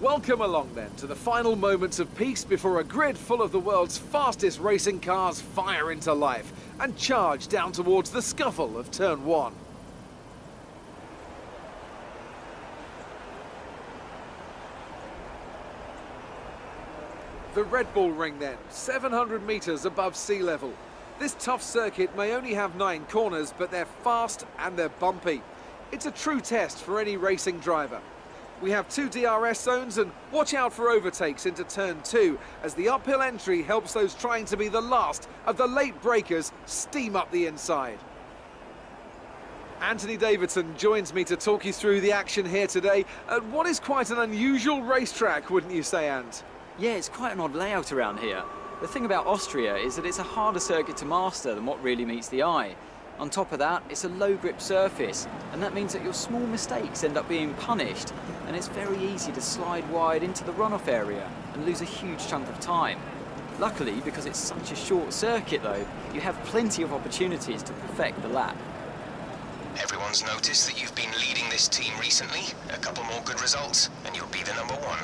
Welcome along then to the final moments of peace before a grid full of the world's fastest racing cars fire into life and charge down towards the scuffle of turn 1. The Red Bull Ring then, 700 metres above sea level. This tough circuit may only have 9 corners, but they're fast and they're bumpy. It's a true test for any racing driver. We have 2 DRS zones, and watch out for overtakes into turn 2 as the uphill entry helps those trying to be the last of the late breakers steam up the inside. Anthony Davidson joins me to talk you through the action here today at what is quite an unusual racetrack, wouldn't you say, Ant? Yeah, it's quite an odd layout around here. The thing about Austria is that it's a harder circuit to master than what really meets the eye. On top of that, it's a low grip surface, and that means that your small mistakes end up being punished, and it's very easy to slide wide into the runoff area and lose a huge chunk of time. Luckily, because it's such a short circuit though, you have plenty of opportunities to perfect the lap. Everyone's noticed that you've been leading this team recently. A couple more good results, and you'll be the number 1.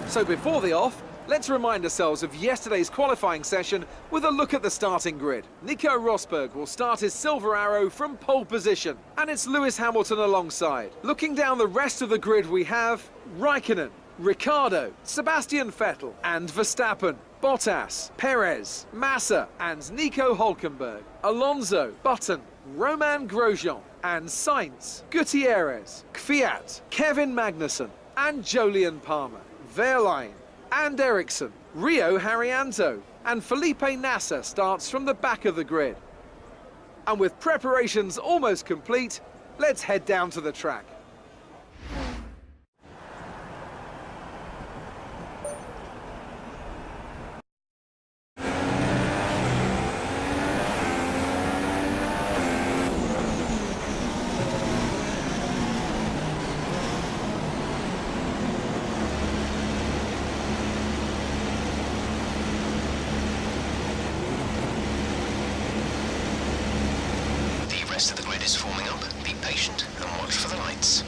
So before the off, let's remind ourselves of yesterday's qualifying session with a look at the starting grid. Nico Rosberg will start his silver arrow from pole position, and it's Lewis Hamilton alongside. Looking down the rest of the grid, we have Raikkonen, Ricciardo, Sebastian Vettel and Verstappen, Bottas, Perez, Massa and Nico Hülkenberg, Alonso, Button, Romain Grosjean and Sainz, Gutierrez, Kvyat, Kevin Magnussen and Jolyon Palmer, Verlaine and Ericsson, Rio Haryanto and Felipe Nasser starts from the back of the grid. And with preparations almost complete, let's head down to the track. The rest of the grid is forming up. Be patient and watch for the lights.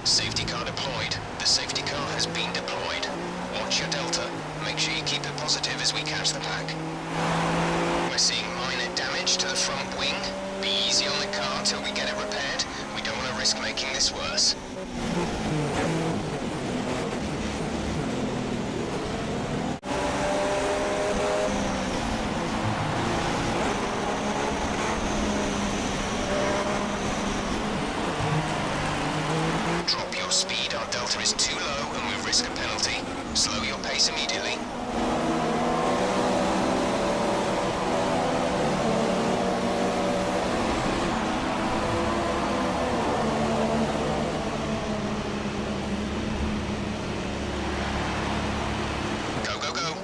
Safety car deployed. The safety car has been deployed. Watch your delta. Make sure you keep it positive as we catch the pack. We're seeing minor damage to the front wing. Be easy on the car till we get it repaired. We don't want to risk making this worse. Drop your speed, our delta is too low and we risk a penalty. Slow your pace immediately. Go, go, go.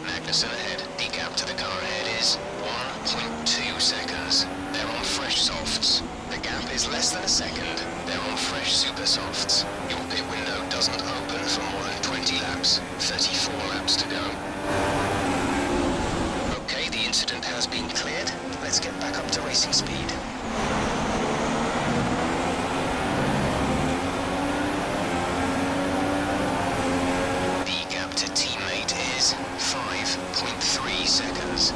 Magnussen ahead. The gap to the car ahead is 1.2 seconds. They're on fresh softs. The gap is less than a second. They're on fresh super softs. Your pit window doesn't open for more than 20 20 laps, 34 laps to go. Okay, the incident has been cleared. Let's get back up to racing speed. The gap to teammate is 5.3 seconds.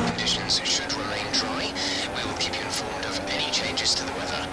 Conditions should remain dry. We will keep you informed of any changes to the weather.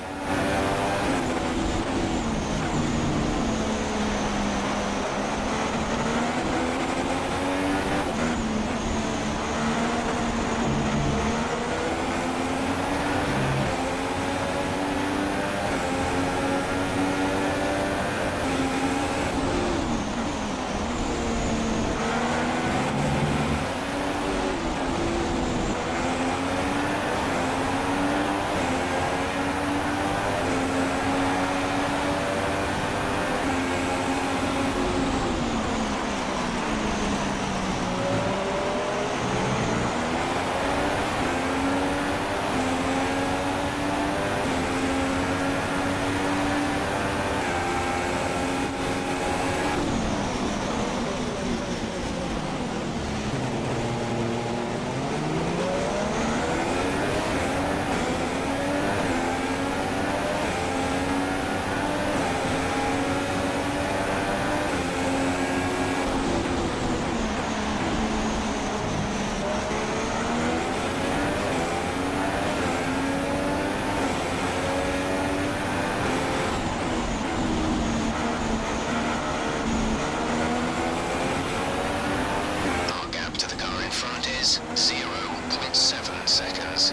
Our gap to the car in front is 0.7 seconds.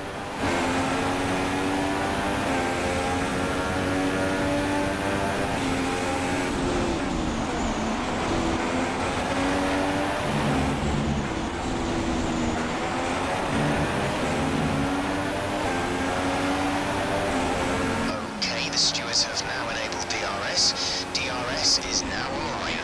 Okay, the stewards have now enabled DRS. DRS is now online.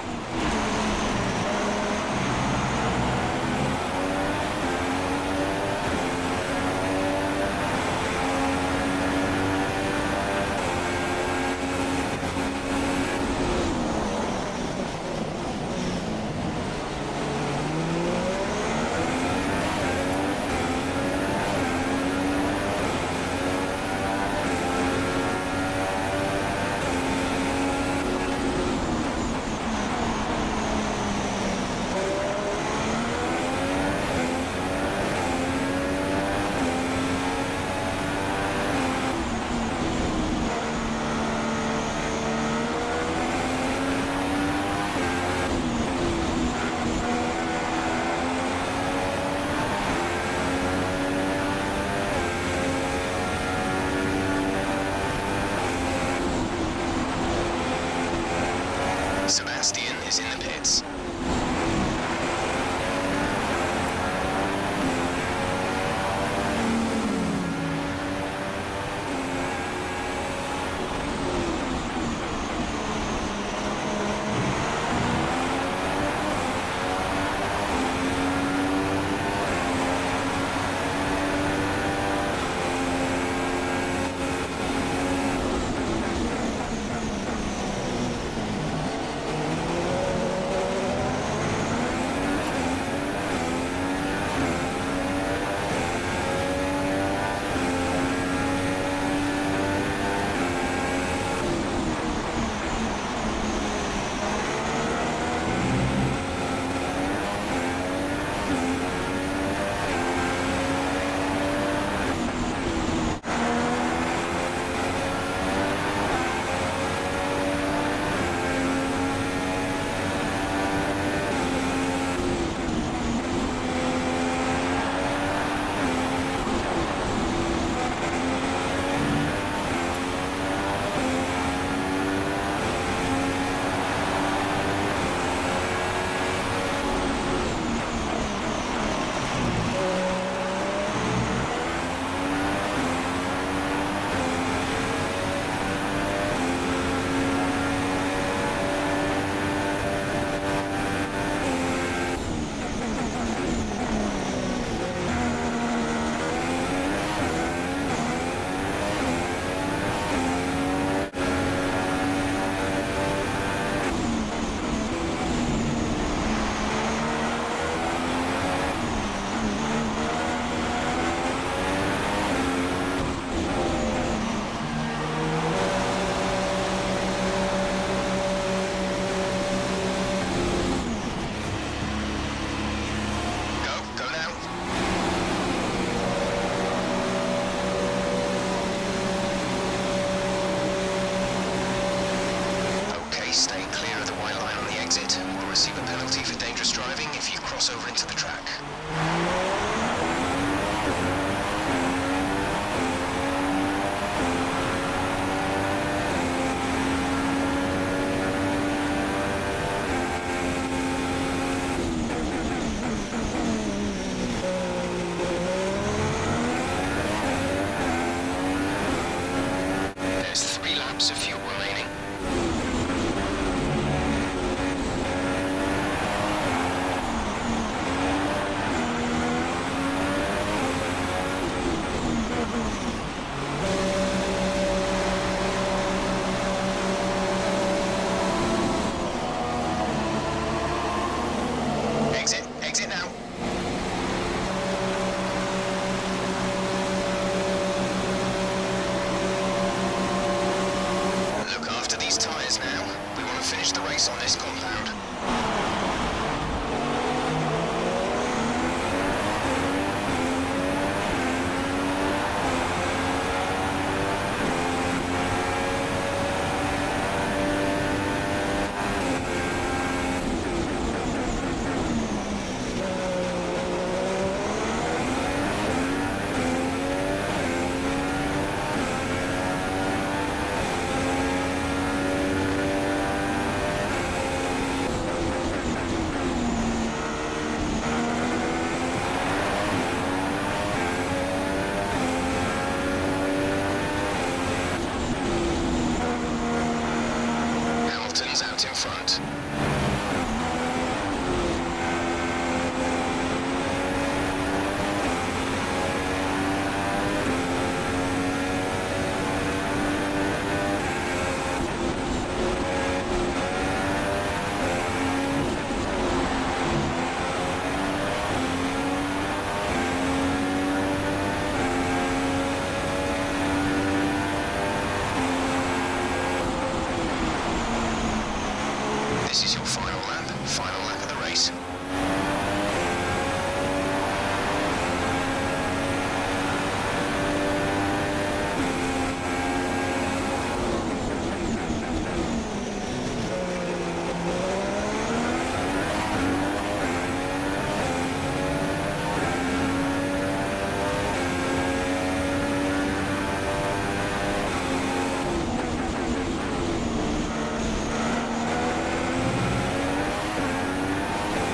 Sebastian is in the pits. Okay, stay clear of the white line on the exit. We'll receive a penalty for dangerous driving if you cross over into the track. There's 3 laps of fuel remaining. Exit now. Look after these tyres now. We want to finish the race on this compound. Hamilton's out in front. This is your final lap of the race.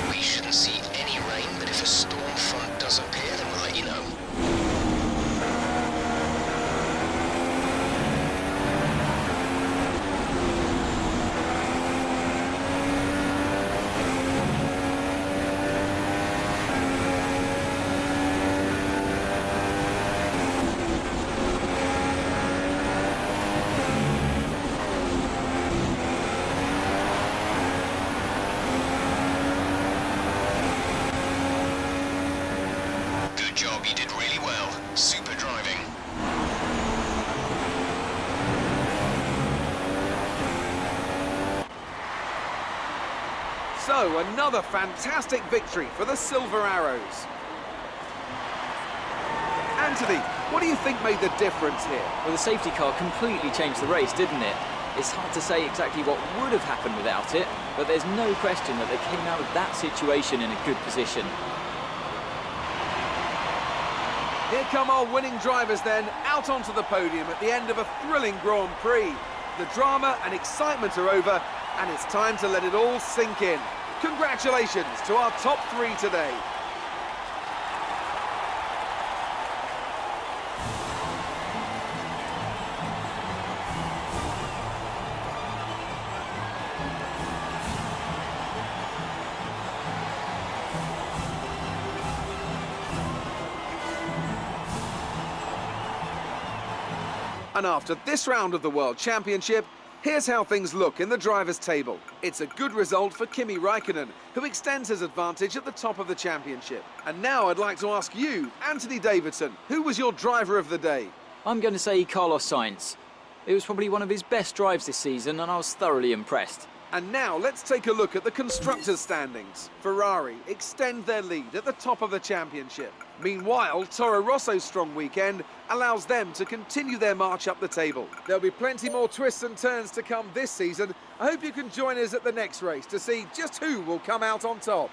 We shouldn't see any rain, but if a storm front does appear, then we'll let you know. Good job, you did really well. Super driving. So, another fantastic victory for the Silver Arrows. Anthony, what do you think made the difference here? Well, the safety car completely changed the race, didn't it? It's hard to say exactly what would have happened without it, but there's no question that they came out of that situation in a good position. Here come our winning drivers then, out onto the podium at the end of a thrilling Grand Prix. The drama and excitement are over, and it's time to let it all sink in. Congratulations to our top 3 today. And after this round of the World Championship, here's how things look in the drivers' table. It's a good result for Kimi Raikkonen, who extends his advantage at the top of the championship. And now I'd like to ask you, Anthony Davidson, who was your driver of the day? I'm going to say Carlos Sainz. It was probably one of his best drives this season, and I was thoroughly impressed. And now let's take a look at the constructors' standings. Ferrari extend their lead at the top of the championship. Meanwhile, Toro Rosso's strong weekend allows them to continue their march up the table. There'll be plenty more twists and turns to come this season. I hope you can join us at the next race to see just who will come out on top.